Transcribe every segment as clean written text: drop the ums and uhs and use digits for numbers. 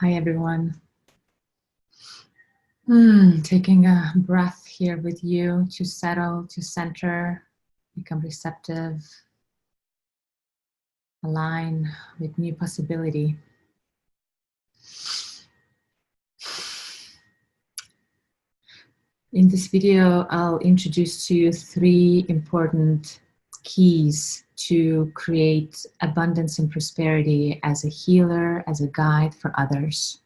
Hi, everyone. Taking a breath here with you to settle, to center, become receptive, align with new possibility. In this video, I'll introduce to you 3 important keys to create abundance and prosperity as a healer, as a guide for others.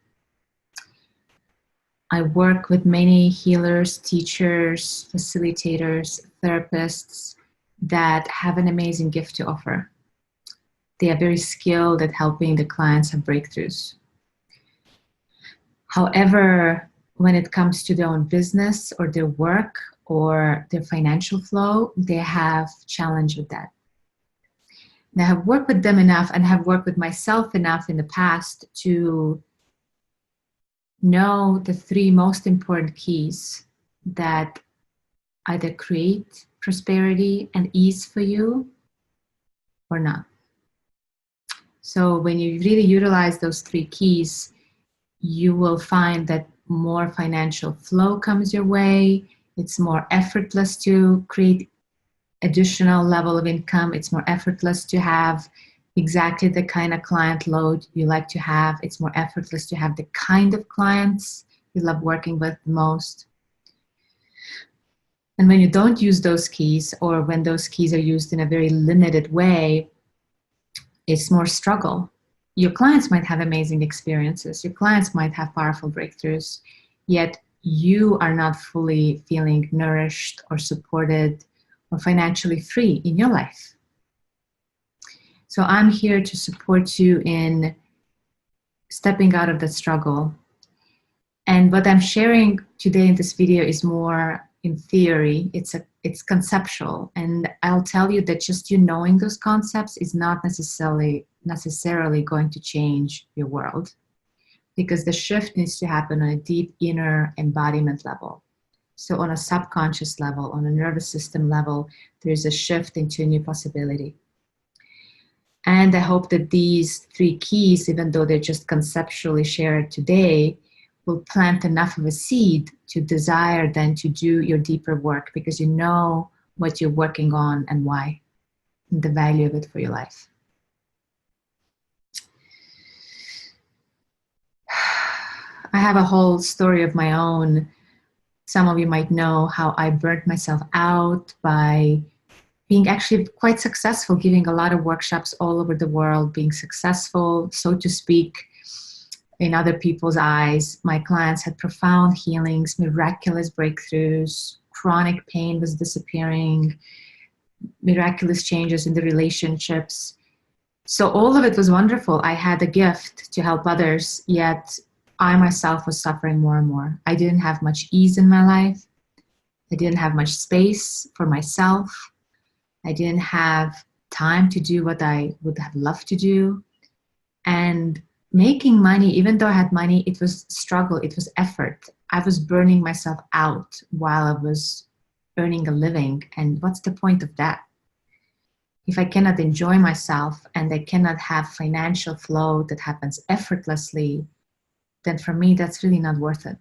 I work with many healers, teachers, facilitators, therapists that have an amazing gift to offer. They are very skilled at helping the clients have breakthroughs. However, when it comes to their own business or their work or their financial flow, they have challenge with that. And I have worked with them enough and have worked with myself enough in the past to know the 3 most important keys that either create prosperity and ease for you or not. So when you really utilize those 3 keys, you will find that more financial flow comes your way. It's more effortless to create additional level of income. It's more effortless to have exactly the kind of client load you like to have. It's more effortless to have the kind of clients you love working with the most. And when you don't use those keys, or when those keys are used in a very limited way, it's more struggle. Your clients might have amazing experiences. Your clients might have powerful breakthroughs, yet you are not fully feeling nourished or supported or financially free in your life. So I'm here to support you in stepping out of the struggle. And what I'm sharing today in this video is more in theory. It's conceptual. And I'll tell you that just you knowing those concepts is not necessarily going to change your world, because the shift needs to happen on a deep inner embodiment level. So on a subconscious level, on a nervous system level, there's a shift into a new possibility. And I hope that these 3 keys, even though they're just conceptually shared today, will plant enough of a seed to desire then to do your deeper work, because you know what you're working on and why, and the value of it for your life. I have a whole story of my own. Some of you might know how I burnt myself out by being actually quite successful, giving a lot of workshops all over the world, being successful, so to speak, in other people's eyes. My clients had profound healings, miraculous breakthroughs, chronic pain was disappearing, miraculous changes in the relationships. So all of it was wonderful. I had a gift to help others, yet I myself was suffering more and more. I didn't have much ease in my life. I didn't have much space for myself. I didn't have time to do what I would have loved to do. And making money, even though I had money, it was struggle, it was effort. I was burning myself out while I was earning a living. And what's the point of that? If I cannot enjoy myself and I cannot have financial flow that happens effortlessly, then for me, that's really not worth it.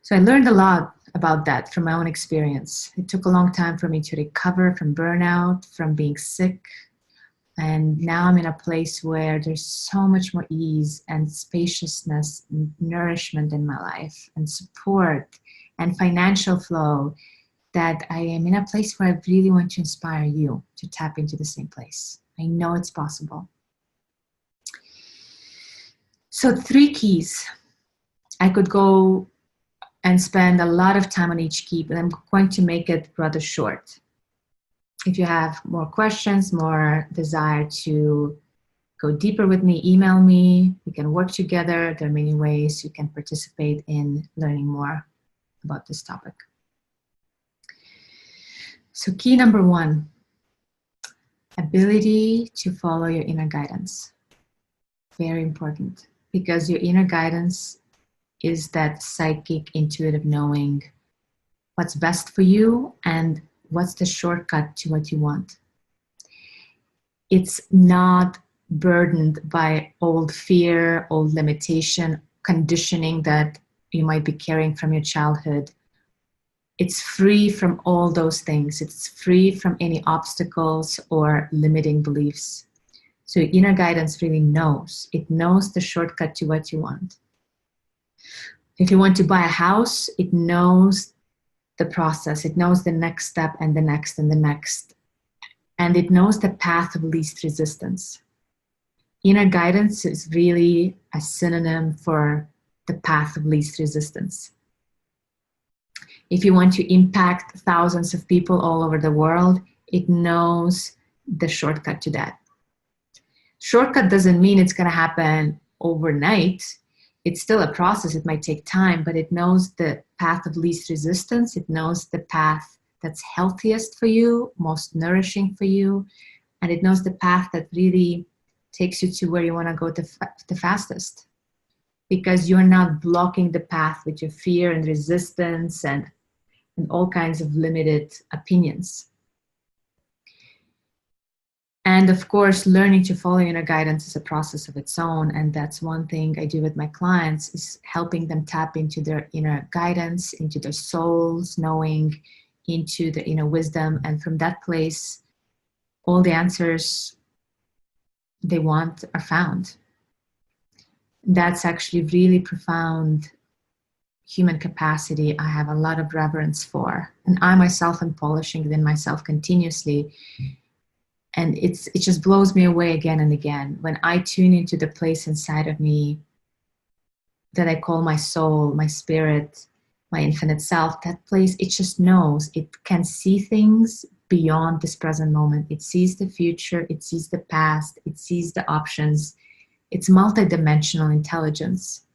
So I learned a lot about that from my own experience. It took a long time for me to recover from burnout, from being sick. And now I'm in a place where there's so much more ease and spaciousness and nourishment in my life and support and financial flow, that I am in a place where I really want to inspire you to tap into the same place. I know it's possible. So 3 keys. I could go and spend a lot of time on each key, but I'm going to make it rather short. If you have more questions, more desire to go deeper with me, email me. We can work together. There are many ways you can participate in learning more about this topic. So key number 1, ability to follow your inner guidance. Very important, because your inner guidance is that psychic, intuitive knowing what's best for you and what's the shortcut to what you want. It's not burdened by old fear, old limitation, conditioning that you might be carrying from your childhood. It's free from all those things. It's free from any obstacles or limiting beliefs. So inner guidance really knows. It knows the shortcut to what you want. If you want to buy a house, it knows the process. It knows the next step and the next and the next. And it knows the path of least resistance. Inner guidance is really a synonym for the path of least resistance. If you want to impact thousands of people all over the world, it knows the shortcut to that. Shortcut doesn't mean it's going to happen overnight. It's still a process. It might take time, but it knows the path of least resistance. It knows the path that's healthiest for you, most nourishing for you, and it knows the path that really takes you to where you want to go the fastest, because you're not blocking the path with your fear and resistance and all kinds of limited opinions. And of course, learning to follow inner guidance is a process of its own. And that's one thing I do with my clients, is helping them tap into their inner guidance, into their soul's knowing, into the inner wisdom. And from that place, all the answers they want are found. That's actually really profound human capacity I have a lot of reverence for. And I myself am polishing it in myself continuously. And it just blows me away again and again when I tune into the place inside of me that I call my soul, my spirit, my infinite self. That place, it just knows. It can see things beyond this present moment. It sees the future. It sees the past. It sees the options. It's multidimensional intelligence.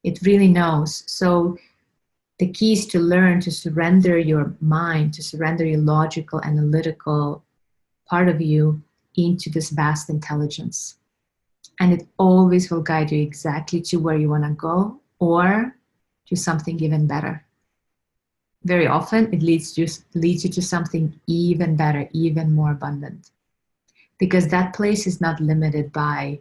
It really knows. So the key is to learn to surrender your mind, to surrender your logical, analytical part of you into this vast intelligence. And it always will guide you exactly to where you want to go or to something even better. Very often it leads you to something even better, even more abundant. Because that place is not limited by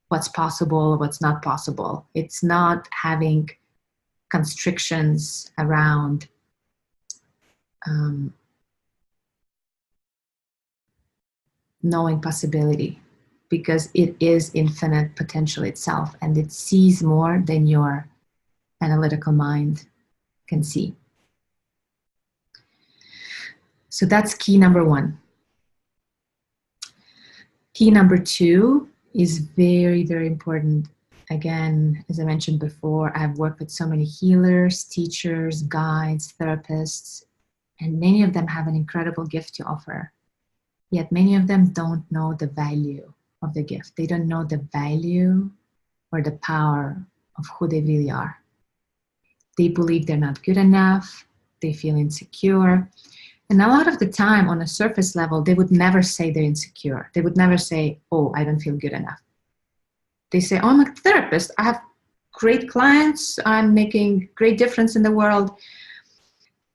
what's possible or what's not possible. It's not having constrictions around knowing possibility, because it is infinite potential itself, and it sees more than your analytical mind can see. So that's key number one. Key number two is very, very important. Again, as I mentioned before, I've worked with so many healers, teachers, guides, therapists, and many of them have an incredible gift to offer. Yet many of them don't know the value of the gift. They don't know the value or the power of who they really are. They believe they're not good enough. They feel insecure. And a lot of the time, on a surface level, they would never say they're insecure. They would never say, oh, I don't feel good enough. They say, oh, I'm a therapist. I have great clients. I'm making great difference in the world.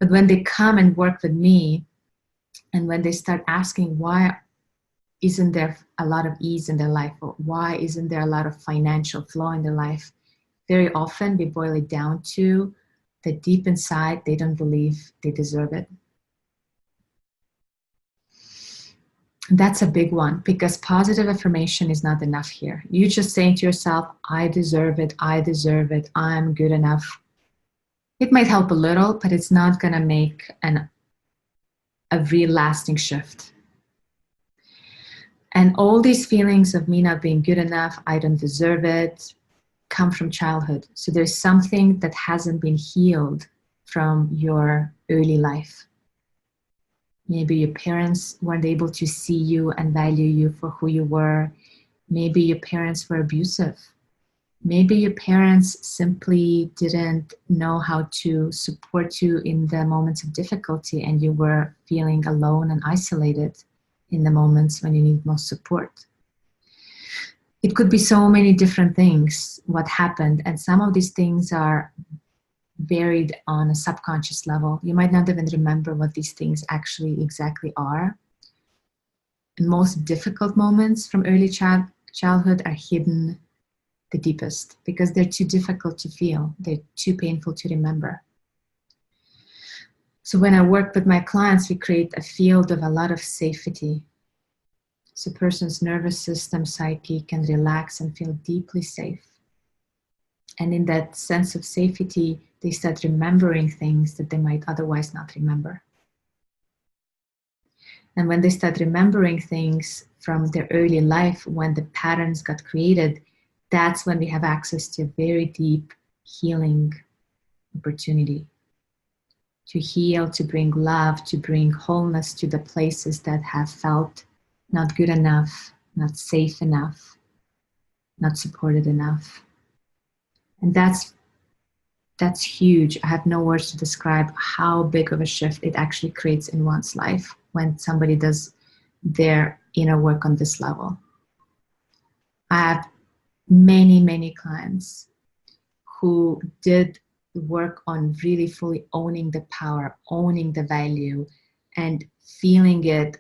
But when they come and work with me, and when they start asking, why isn't there a lot of ease in their life? Or why isn't there a lot of financial flow in their life? Very often we boil it down to that deep inside, they don't believe they deserve it. That's a big one, because positive affirmation is not enough here. You just saying to yourself, I deserve it, I'm good enough. It might help a little, but it's not going to make a real lasting shift. And all these feelings of me not being good enough, I don't deserve it, come from childhood. So there's something that hasn't been healed from your early life. Maybe your parents weren't able to see you and value you for who you were. Maybe your parents were abusive. Maybe your parents simply didn't know how to support you in the moments of difficulty, and you were feeling alone and isolated in the moments when you need most support. It could be so many different things what happened, and some of these things are buried on a subconscious level. You might not even remember what these things actually exactly are. and most difficult moments from early childhood are hidden the deepest because they're too difficult to feel. They're too painful to remember. So when I work with my clients, we create a field of a lot of safety. So a person's nervous system, psyche can relax and feel deeply safe. And in that sense of safety, they start remembering things that they might otherwise not remember. And when they start remembering things from their early life, when the patterns got created, that's when we have access to a very deep healing opportunity. To heal, to bring love, to bring wholeness to the places that have felt not good enough, not safe enough, not supported enough. And that's huge. I have no words to describe how big of a shift it actually creates in one's life when somebody does their inner work on this level. I have many, many clients who did work on really fully owning the power, owning the value, and feeling it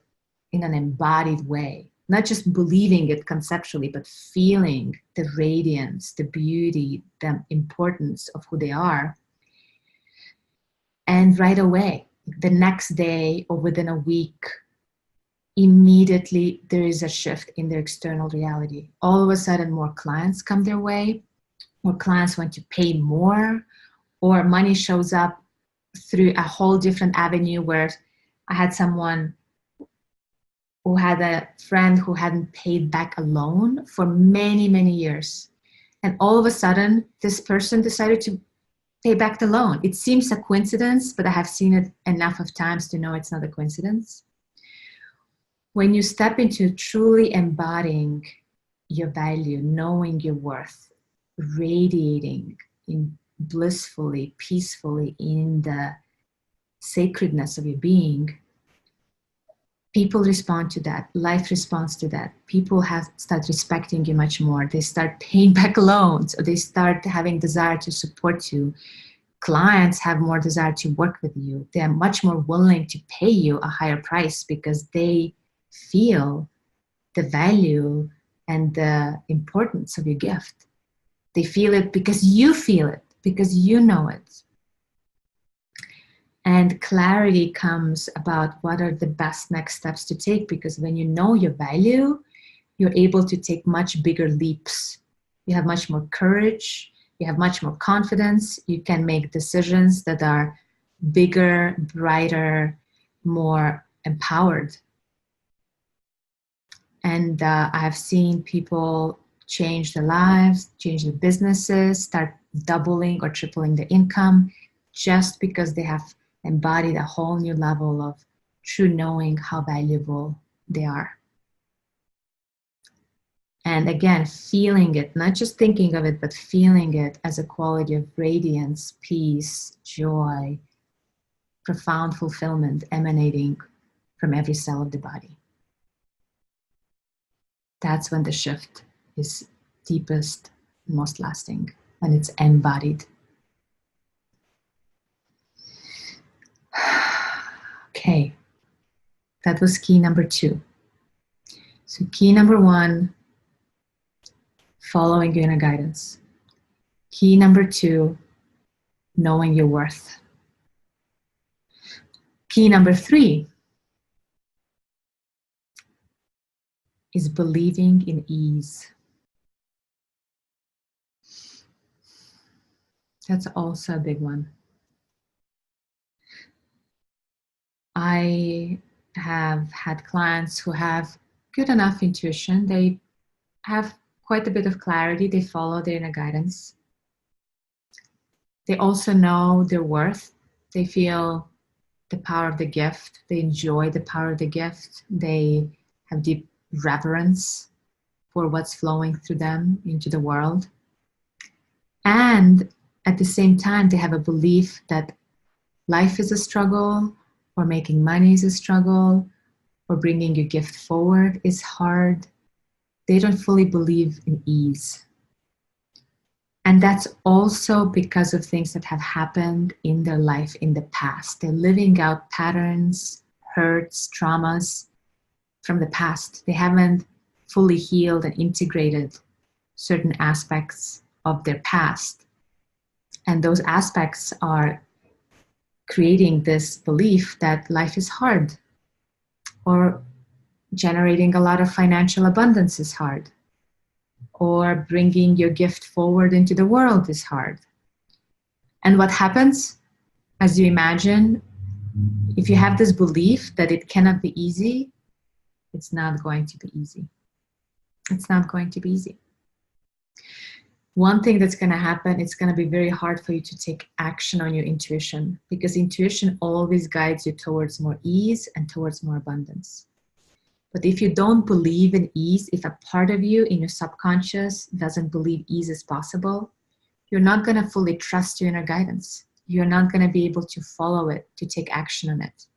in an embodied way. Not just believing it conceptually, but feeling the radiance, the beauty, the importance of who they are. And right away, the next day or within a week, immediately there is a shift in their external reality. All of a sudden, more clients come their way, or clients want to pay more, or money shows up through a whole different avenue where I had someone who had a friend who hadn't paid back a loan for many, many years. And all of a sudden, this person decided to pay back the loan. It seems a coincidence, but I have seen it enough of times to know it's not a coincidence. When you step into truly embodying your value, knowing your worth, radiating in blissfully, peacefully in the sacredness of your being, people respond to that. Life responds to that. People start respecting you much more. They start paying back loans, or they start having desire to support you. Clients have more desire to work with you. They are much more willing to pay you a higher price because they feel the value and the importance of your gift. They feel it because you feel it, because you know it. And clarity comes about what are the best next steps to take, because when you know your value, you're able to take much bigger leaps. You have much more courage, you have much more confidence, you can make decisions that are bigger, brighter, more empowered. And I have seen people change their lives, change their businesses, start doubling or tripling their income just because they have embodied a whole new level of true knowing how valuable they are. And again, feeling it, not just thinking of it, but feeling it as a quality of radiance, peace, joy, profound fulfillment emanating from every cell of the body. That's when the shift is deepest, most lasting, when it's embodied. Okay, that was key number 2. So key number 1, following your inner guidance. Key number 2, knowing your worth. Key number 3 is believing in ease. That's also a big one. I have had clients who have good enough intuition. They have quite a bit of clarity. They follow their inner guidance. They also know their worth. They feel the power of the gift. They enjoy the power of the gift. They have deep reverence for what's flowing through them into the world. And at the same time, they have a belief that life is a struggle, or making money is a struggle, or bringing your gift forward is hard. They don't fully believe in ease. And that's also because of things that have happened in their life in the past. They're living out patterns, hurts, traumas from the past. They haven't fully healed and integrated certain aspects of their past. And those aspects are creating this belief that life is hard, or generating a lot of financial abundance is hard, or bringing your gift forward into the world is hard. And what happens, as you imagine, if you have this belief that it cannot be easy, it's not going to be easy. It's not going to be easy. One thing that's going to happen, it's going to be very hard for you to take action on your intuition, because intuition always guides you towards more ease and towards more abundance. But if you don't believe in ease, if a part of you in your subconscious doesn't believe ease is possible, you're not going to fully trust your inner guidance. You're not going to be able to follow it, to take action on it,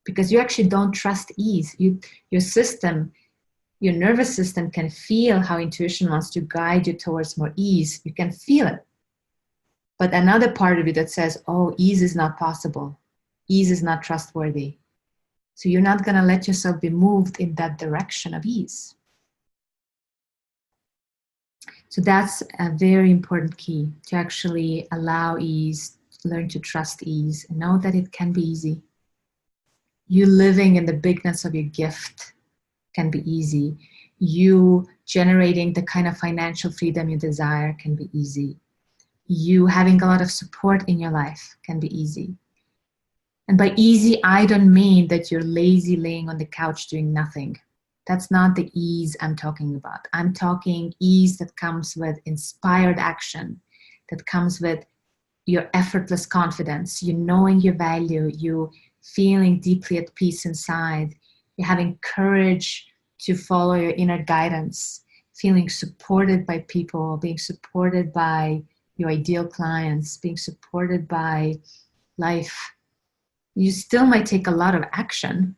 because you actually don't trust ease. Your system, your nervous system can feel how intuition wants to guide you towards more ease. You can feel it. But another part of you that says, oh, ease is not possible. Ease is not trustworthy. So you're not going to let yourself be moved in that direction of ease. So that's a very important key, to actually allow ease, learn to trust ease, and know that it can be easy. You living in the bigness of your gift can be easy. You generating the kind of financial freedom you desire can be easy. You having a lot of support in your life can be easy. And by easy, I don't mean that you're lazy laying on the couch doing nothing. That's not the ease I'm talking about. I'm talking ease that comes with inspired action, that comes with your effortless confidence, you knowing your value, you feeling deeply at peace inside, you having courage to follow your inner guidance, feeling supported by people, being supported by your ideal clients, being supported by life. You still might take a lot of action,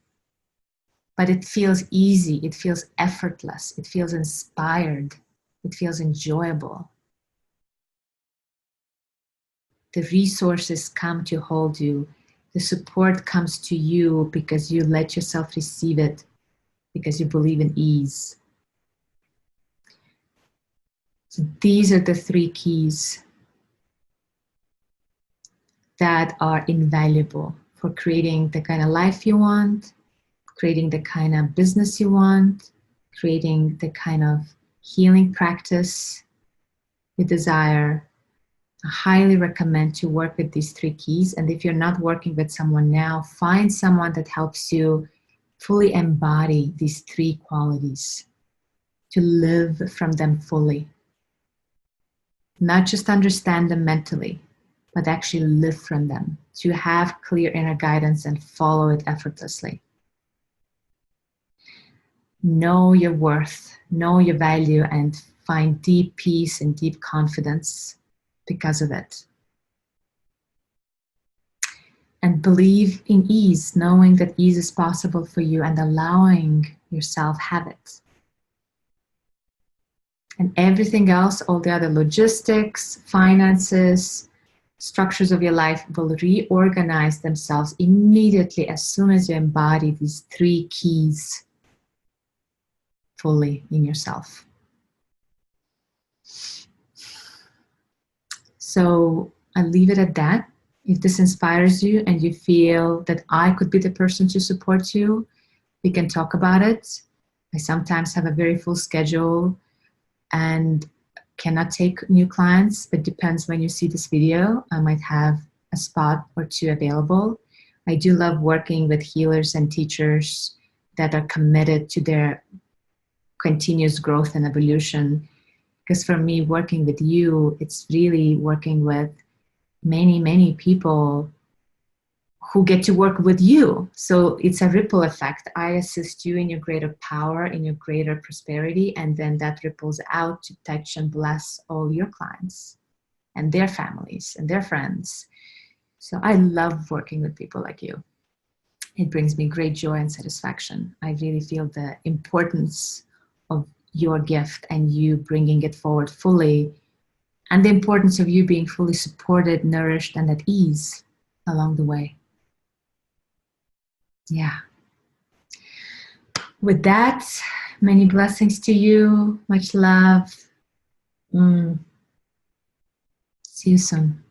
but it feels easy, it feels effortless, it feels inspired, it feels enjoyable. The resources come to hold you. The support comes to you because you let yourself receive it, because you believe in ease. So these are the three keys that are invaluable for creating the kind of life you want, creating the kind of business you want, creating the kind of healing practice you desire. I highly recommend to work with these three keys. And if you're not working with someone now, find someone that helps you fully embody these three qualities, to live from them fully. Not just understand them mentally, but actually live from them, to have clear inner guidance and follow it effortlessly. Know your worth, know your value, and find deep peace and deep confidence because of it. And believe in ease, knowing that ease is possible for you and allowing yourself have it. And everything else, all the other logistics, finances, structures of your life will reorganize themselves immediately as soon as you embody these three keys fully in yourself. So I'll leave it at that. If this inspires you and you feel that I could be the person to support you, we can talk about it. I sometimes have a very full schedule and cannot take new clients, but depends when you see this video. I might have a spot or two available. I do love working with healers and teachers that are committed to their continuous growth and evolution. Because for me, working with you, it's really working with many, many people who get to work with you. So it's a ripple effect. I assist you in your greater power, in your greater prosperity, and then that ripples out to touch and bless all your clients and their families and their friends. So I love working with people like you. It brings me great joy and satisfaction. I really feel the importance of your gift and you bringing it forward fully, and the importance of you being fully supported, nourished, and at ease along the way. Yeah. With that, many blessings to you. Much love. See you soon.